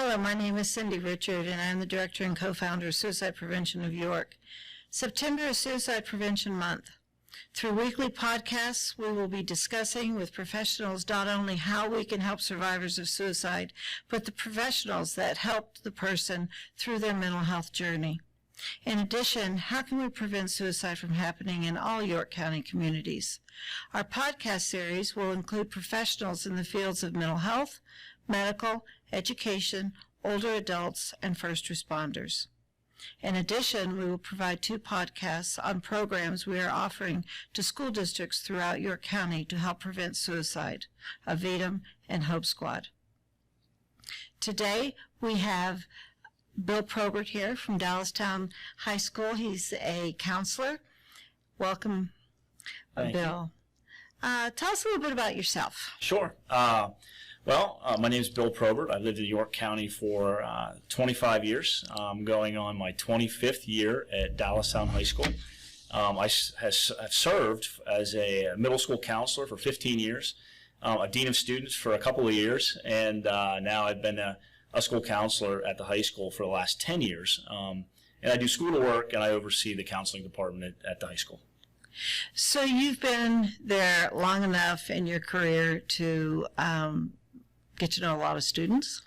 Hello, my name is Cindy Richard, and I'm the director and co-founder of Suicide Prevention of York. September is Suicide Prevention Month. Through weekly podcasts, we will be discussing with professionals not only how we can help survivors of suicide, but the professionals that helped the person through their mental health journey. In addition, how can we prevent suicide from happening in all York County communities? Our podcast series will include professionals in the fields of mental health, medical, education, older adults, and first responders. In addition, we will provide 2 podcasts on programs we are offering to school districts throughout York County to help prevent suicide, Avidum and Hope Squad. Today, we have Bill Probert here from Dallastown High School. He's a counselor. Welcome, Thank Bill. Tell us a little bit about yourself. Sure. My name is Bill Probert. I've lived in York County for 25 years. I'm going on my 25th year at Dallastown High School. I have served as a middle school counselor for 15 years, a dean of students for a couple of years, and now I've been a school counselor at the high school for the last 10 years. And I do school work, and I oversee the counseling department at the high school. So you've been there long enough in your career to get to know a lot of students?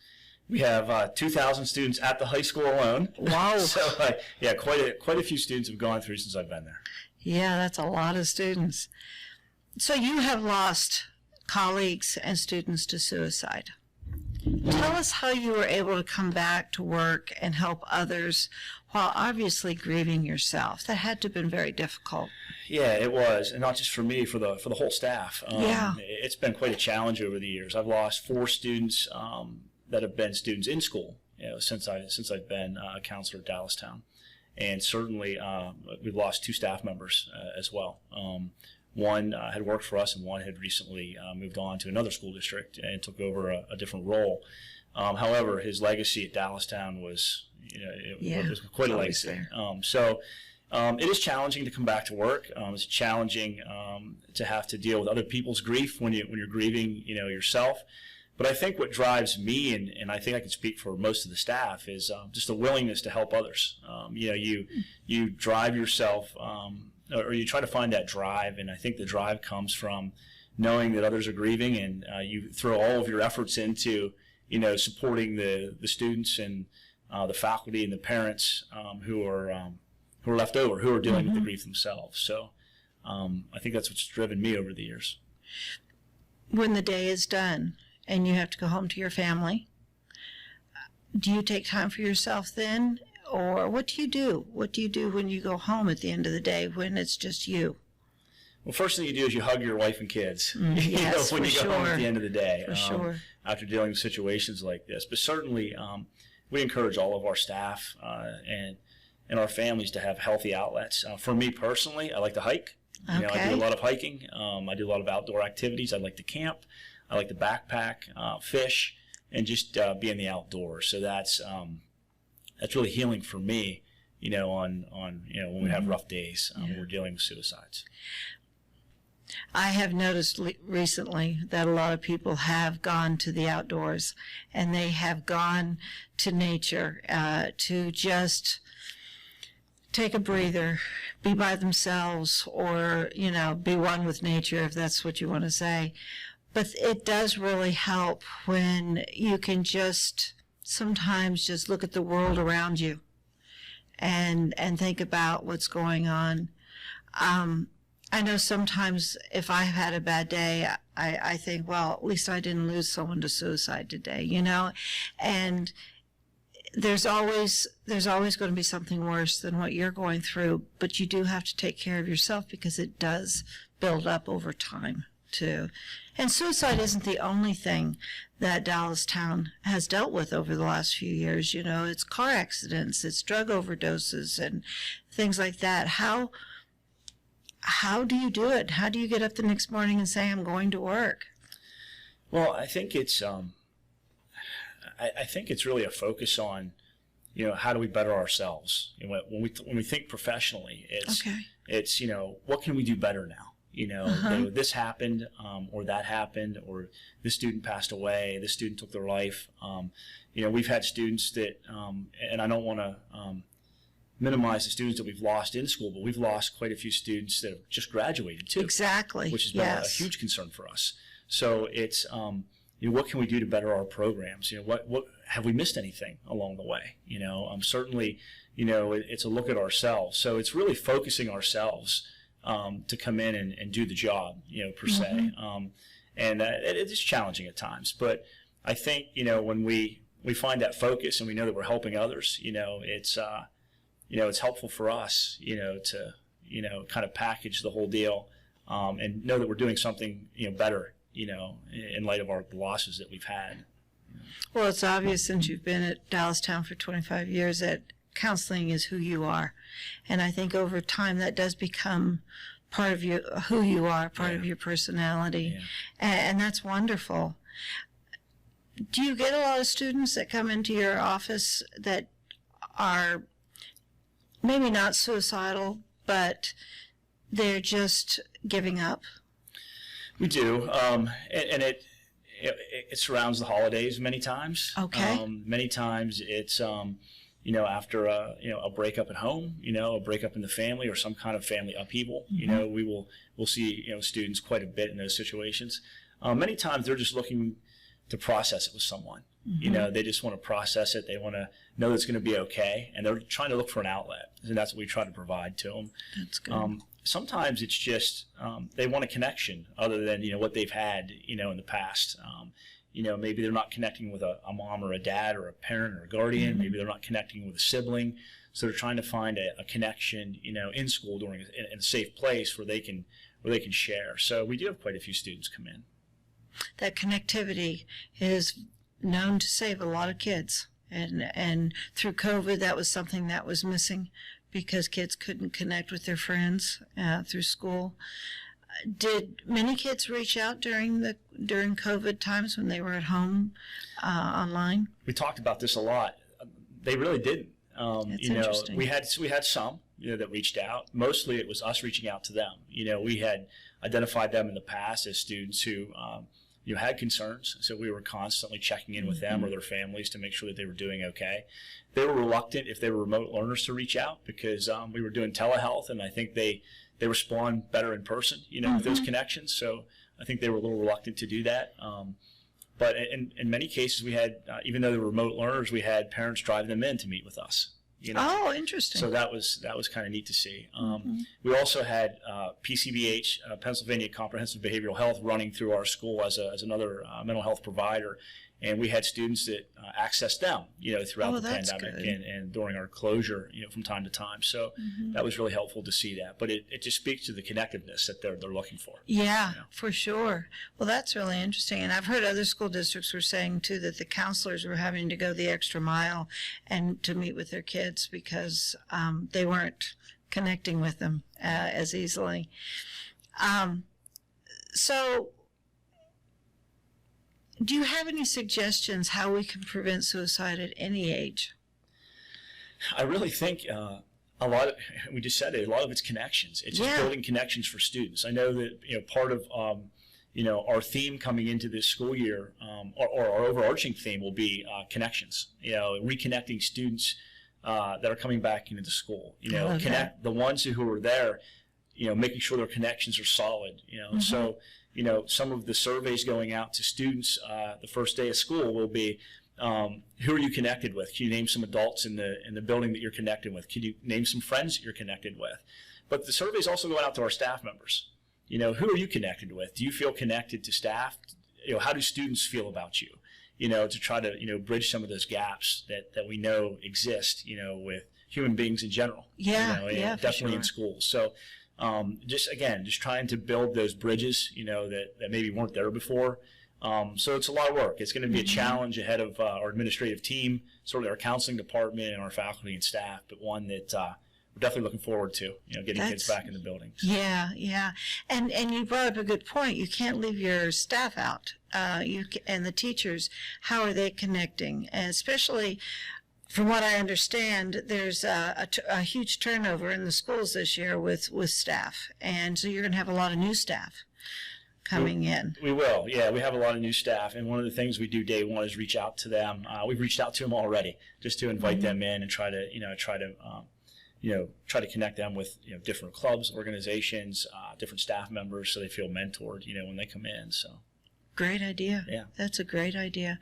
We have 2,000 students at the high school alone. Wow. So, yeah, quite a few students have gone through since I've been there. Yeah, that's a lot of students. So you have lost colleagues and students to suicide. Tell us how you were able to come back to work and help others while obviously grieving yourself. That had to have been very difficult. Yeah, it was, and not just for me, for the whole staff. Yeah. It's been quite a challenge over the years. I've lost 4 students that have been students in school, since I've been a counselor at Dallastown, and certainly we've lost 2 staff members as well. One had worked for us, and one had recently moved on to another school district and took over a different role. However, his legacy at Dallastown was, it was quite a legacy. It is challenging to come back to work. It's challenging to have to deal with other people's grief when you're grieving, yourself. But I think what drives me, and I think I can speak for most of the staff, is just a willingness to help others. You drive yourself. Or you try to find that drive, and I think the drive comes from knowing that others are grieving, and you throw all of your efforts into, supporting the students and the faculty and the parents who are left over, who are dealing with the grief themselves. So I think that's what's driven me over the years. When the day is done and you have to go home to your family, do you take time for yourself then? Or what do you do? What do you do when you go home at the end of the day when it's just you? Well, first thing you do is you hug your wife and kids Yes, when you go home at the end of the day. For sure. After dealing with situations like this. But certainly we encourage all of our staff and our families to have healthy outlets. For me personally, I like to hike. Okay. I do a lot of hiking. I do a lot of outdoor activities. I like to camp. I like to backpack, fish, and just be in the outdoors. So that's really healing for me, on when we have rough days when we're dealing with suicides. I have noticed recently that a lot of people have gone to the outdoors, and they have gone to nature to just take a breather, be by themselves, or, be one with nature, if that's what you want to say. But it does really help when you can just sometimes just look at the world around you and think about what's going on. I know sometimes if I've had a bad day, I think, well, at least I didn't lose someone to suicide today, and there's always going to be something worse than what you're going through, but you do have to take care of yourself because it does build up over time too. And suicide isn't the only thing that Dallastown has dealt with over the last few years. It's car accidents, it's drug overdoses, and things like that. How do you do it? How do you get up the next morning and say, I'm going to work? Well, I think it's really a focus on, how do we better ourselves? When we think professionally, it's what can we do better now? This happened, or that happened, or this student passed away, this student took their life. We've had students that, and I don't want to minimize the students that we've lost in school, but we've lost quite a few students that have just graduated too. Exactly. Which has been a huge concern for us. So it's, what can we do to better our programs? What have we missed anything along the way? Certainly, it's a look at ourselves. So it's really focusing ourselves to come in and do the job, per se. And it is challenging at times, but I think, when we find that focus and we know that we're helping others, it's helpful for us, to, kind of package the whole deal, and know that we're doing something, better, in light of the losses that we've had. Well, it's obvious since you've been at Dallastown for 25 years that counseling is who you are. And I think over time that does become part of who you are, part of your personality. Yeah. And that's wonderful. Do you get a lot of students that come into your office that are maybe not suicidal, but they're just giving up? We do, and it surrounds the holidays many times. Okay. Many times it's after a breakup at home, a breakup in the family, or some kind of family upheaval. We'll see students quite a bit in those situations. Many times they're just looking to process it with someone. They just want to process it. They want to know that it's going to be okay, and they're trying to look for an outlet, and that's what we try to provide to them. That's good. Sometimes it's just they want a connection other than what they've had in the past. Maybe they're not connecting with a mom or a dad or a parent or a guardian. Maybe they're not connecting with a sibling, so they're trying to find a connection in school in a safe place where they can share. So we do have quite a few students come in. That connectivity is known to save a lot of kids, and through COVID that was something that was missing because kids couldn't connect with their friends through school. Did many kids reach out during COVID times when they were at home online? We talked about this a lot. They really didn't. That's interesting. We had some that reached out. Mostly it was us reaching out to them. We had identified them in the past as students who had concerns, so we were constantly checking in with them or their families to make sure that they were doing okay. They were reluctant, if they were remote learners, to reach out because we were doing telehealth, and I think they respond better in person, with those connections. So I think they were a little reluctant to do that. But in many cases, we had, even though they were remote learners, we had parents drive them in to meet with us. Oh, interesting. So that was kind of neat to see. We also had PCBH, Pennsylvania Comprehensive Behavioral Health, running through our school as another mental health provider, and we had students that accessed them, throughout the pandemic and during our closure, from time to time. So that was really helpful to see that. But it just speaks to the connectiveness that they're looking for. Yeah, for sure. Well, that's really interesting. And I've heard other school districts were saying too that the counselors were having to go the extra mile and to meet with their kids because they weren't connecting with them as easily. So do you have any suggestions how we can prevent suicide at any age? I really think we just said it, a lot of it's connections. It's just building connections for students. I know that, part of, our theme coming into this school year, or our overarching theme will be connections, reconnecting students that are coming back into the school, connect the ones who are there, making sure their connections are solid, so, some of the surveys going out to students the first day of school will be, who are you connected with? Can you name some adults in the building that you're connected with? Can you name some friends that you're connected with? But the surveys also go out to our staff members. Who are you connected with? Do you feel connected to staff? How do students feel about you? To try to, bridge some of those gaps that we know exist, with human beings in general. Definitely in schools. So just trying to build those bridges, that maybe weren't there before. So it's a lot of work. It's going to be a challenge ahead of our administrative team, sort of our counseling department and our faculty and staff, but one that we're definitely looking forward to, getting kids back in the buildings. Yeah. And you brought up a good point. You can't leave your staff out, and the teachers. How are they connecting? And especially from what I understand, there's a huge turnover in the schools this year with staff, and so you're going to have a lot of new staff coming in. We will, yeah. We have a lot of new staff, and one of the things we do day one is reach out to them. We've reached out to them already, just to invite them in and try to connect them with different clubs, organizations, different staff members, so they feel mentored, when they come in. So. Great idea. Yeah. That's a great idea.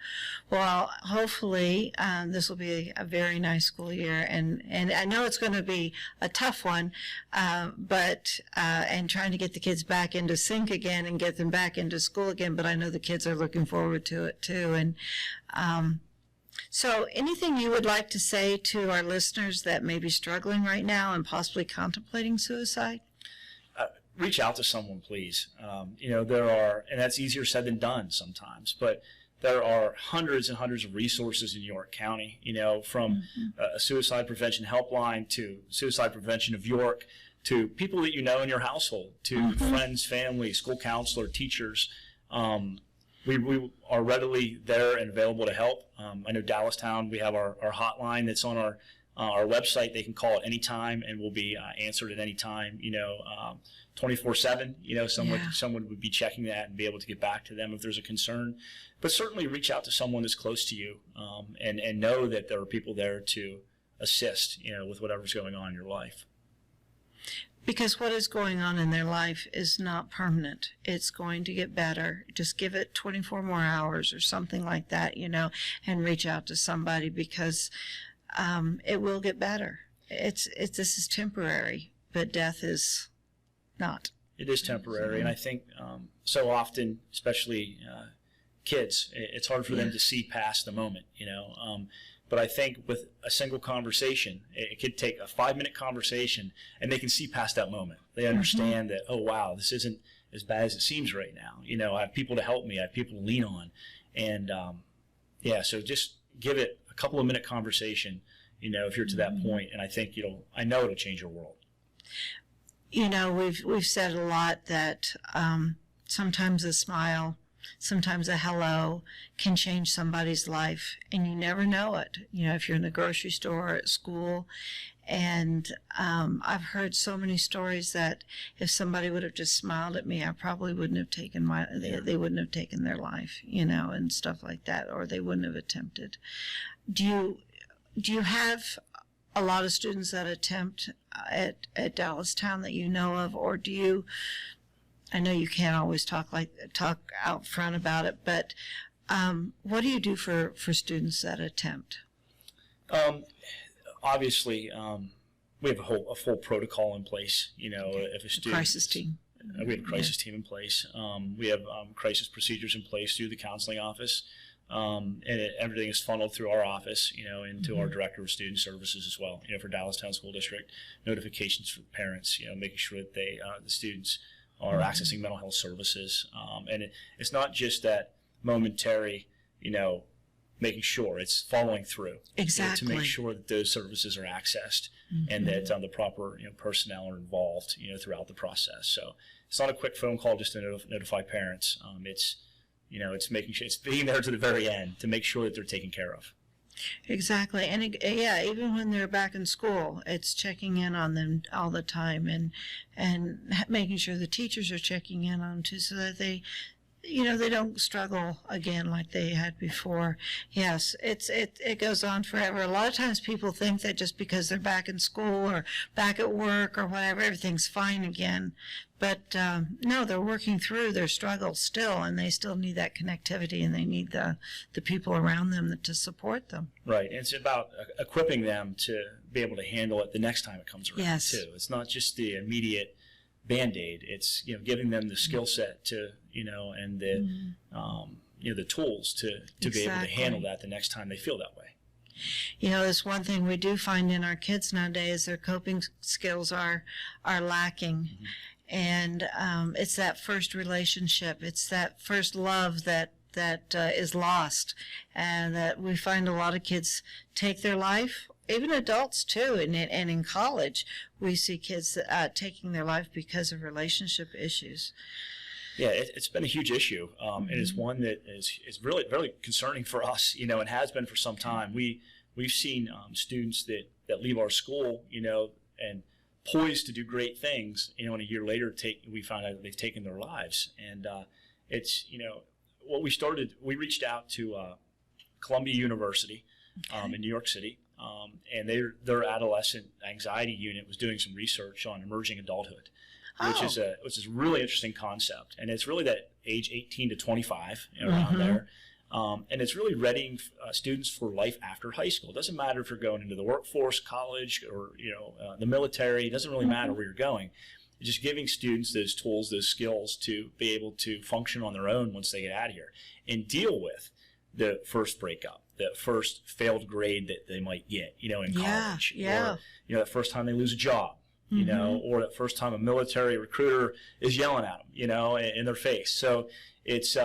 Well, hopefully this will be a very nice school year, and I know it's going to be a tough one, but trying to get the kids back into sync again and get them back into school again, but I know the kids are looking forward to it too. And so anything you would like to say to our listeners that may be struggling right now and possibly contemplating suicide? Reach out to someone, please. There are, and that's easier said than done sometimes, but there are hundreds and hundreds of resources in York County, from a suicide prevention helpline to Suicide Prevention of York, to people that you know in your household, to friends, family, school counselor, teachers. We are readily there and available to help. I know Dallastown, we have our hotline that's on our website. They can call at any time and will be answered at any time, 24/7. Someone would be checking that and be able to get back to them if there's a concern. But certainly reach out to someone that's close to you, and know that there are people there to assist, with whatever's going on in your life. Because what is going on in their life is not permanent. It's going to get better. Just give it 24 more hours or something like that, and reach out to somebody, because it will get better. This is temporary, but death is not. It is temporary, and I think so often, especially kids, it's hard for them to see past the moment, But I think with a single conversation, it could take a 5-minute conversation, and they can see past that moment. They understand that, oh, wow, this isn't as bad as it seems right now. I have people to help me. I have people to lean on. And, so just give it a couple of minute conversation, if you're to that point, and I think I know it'll change your world. We've said a lot that sometimes a smile, sometimes a hello can change somebody's life, and you never know it. If you're in the grocery store or at school, and I've heard so many stories that if somebody would have just smiled at me, I probably wouldn't have taken they wouldn't have taken their life, and stuff like that, or they wouldn't have attempted. Do you have a lot of students that attempt at Dallastown that you know of, or do you? I know you can't always talk out front about it, but what do you do for students that attempt? Obviously, we have a full protocol in place. If a student crisis team. We have a crisis team in place. We have crisis procedures in place through the counseling office. And everything is funneled through our office, into our Director of Student Services as well, for Dallastown School District. Notifications for parents, making sure that the students are accessing mental health services. And it's not just that momentary, making sure, it's following through. Exactly. To make sure that those services are accessed and that the proper personnel are involved, throughout the process. So it's not a quick phone call just to notify parents. It's making sure, it's being there to the very end to make sure that they're taken care of. Exactly. And even when they're back in school, it's checking in on them all the time, and making sure the teachers are checking in on them too, so that they don't struggle again like they had before. Yes, it goes on forever. A lot of times people think that just because they're back in school or back at work or whatever, everything's fine again. But no, they're working through their struggles still, and they still need that connectivity, and they need the people around them to support them. Right, and it's about equipping them to be able to handle it the next time it comes around, yes. too. It's not just the immediate Band-Aid. It's giving them the skill set to and the tools to be able to handle that the next time they feel that way. That's one thing we do find in our kids nowadays. Their coping skills are lacking, and it's that first relationship. It's that first love that is lost, and that we find a lot of kids take their life. Even adults too, and in college, we see kids taking their life because of relationship issues. Yeah, it's been a huge issue. It is one that is really, really concerning for us, and has been for some time. We we've seen students that leave our school, and poised to do great things, and a year later we find out that they've taken their lives. And it's, what we reached out to Columbia University in New York City, and their adolescent anxiety unit was doing some research on emerging adulthood, which is a really interesting concept. And it's really that age 18 to 25, around there. And it's really readying students for life after high school. It doesn't matter if you're going into the workforce, college, or the military. It doesn't really matter where you're going. It's just giving students those tools, those skills to be able to function on their own once they get out of here and deal with the first breakup, the first failed grade that they might get, in college, or the first time they lose a job, or the first time a military recruiter is yelling at them, in their face. So it's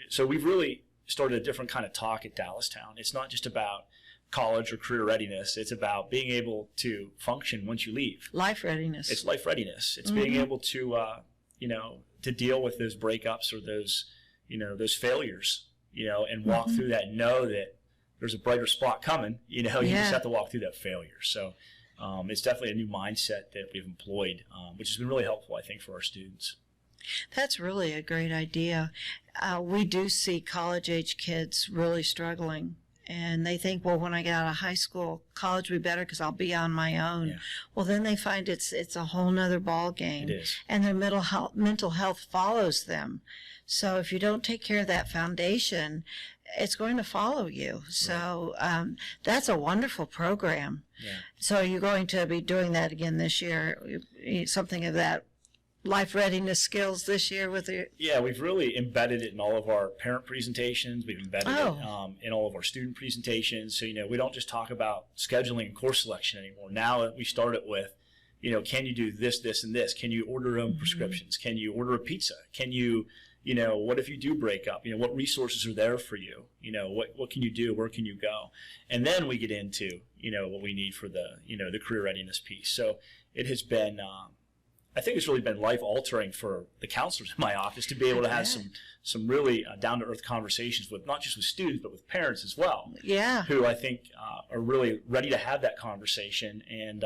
So we've really started a different kind of talk at Dallastown. It's not just about college or career readiness. It's about being able to function once you leave. Life readiness. It's life readiness. It's being able to, to deal with those breakups or those failures, and walk through that and know that there's a brighter spot coming. You just have to walk through that failure. So it's definitely a new mindset that we've employed, which has been really helpful, I think, for our students. That's really a great idea. We do see college-age kids really struggling, and they think, well, when I get out of high school, college will be better because I'll be on my own. Yeah. Well, then they find it's a whole nother ball game. It is. And their mental health follows them. So if you don't take care of that foundation, it's going to follow you. So that's a wonderful program. Yeah. So are you going to be doing that again this year, something of that life readiness skills this year with your... Yeah, we've really embedded it in all of our parent presentations. We've embedded it in all of our student presentations. So, we don't just talk about scheduling and course selection anymore. Now we start it with, can you do this, this, and this? Can you order your own prescriptions? Can you order a pizza? Can you, what if you do break up? What resources are there for you? What can you do? Where can you go? And then we get into, what we need for the, the career readiness piece. So it has been... I think it's really been life-altering for the counselors in my office to be able to have some really down-to-earth conversations with not just with students but with parents as well. Yeah. Who I think are really ready to have that conversation and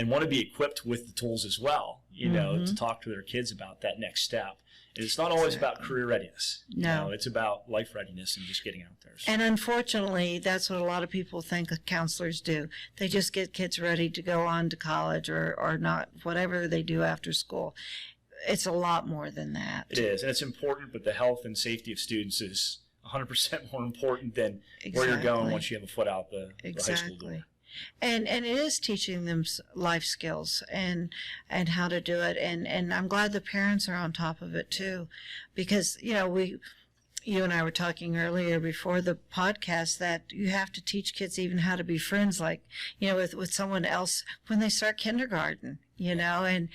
want to be equipped with the tools as well, to talk to their kids about that next step. And it's not always about career readiness. No. It's about life readiness and just getting out there. So. And unfortunately, that's what a lot of people think counselors do. They just get kids ready to go on to college or not, whatever they do after school. It's a lot more than that. It is, and it's important, but the health and safety of students is 100% more important than where you're going once you have a foot out the high school door. And it is teaching them life skills and how to do it. And I'm glad the parents are on top of it too, because, you and I were talking earlier before the podcast that you have to teach kids even how to be friends, like, with someone else when they start kindergarten, and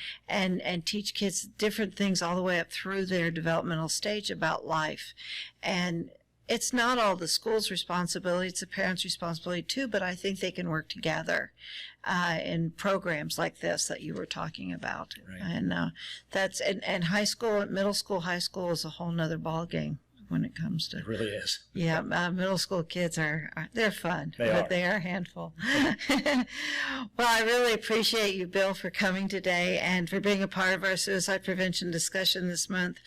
teach kids different things all the way up through their developmental stage about life. And it's not all the school's responsibility, it's the parents' responsibility too, but I think they can work together in programs like this that you were talking about. Right. And and high school, middle school, high school is a whole nother ballgame when it comes to... It really is. Yeah, middle school kids they're fun, but they are a handful. Well, I really appreciate you, Bill, for coming today and for being a part of our suicide prevention discussion this month.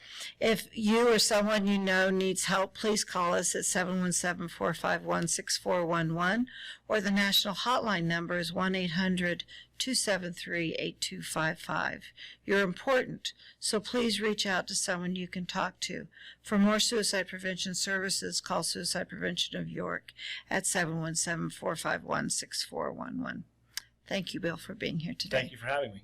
If you or someone you know needs help, please call us at 717-451-6411, or the National Hotline number is 1-800-273-8255. You're important, so please reach out to someone you can talk to. For more suicide prevention services, call Suicide Prevention of York at 717-451-6411. Thank you, Bill, for being here today. Thank you for having me.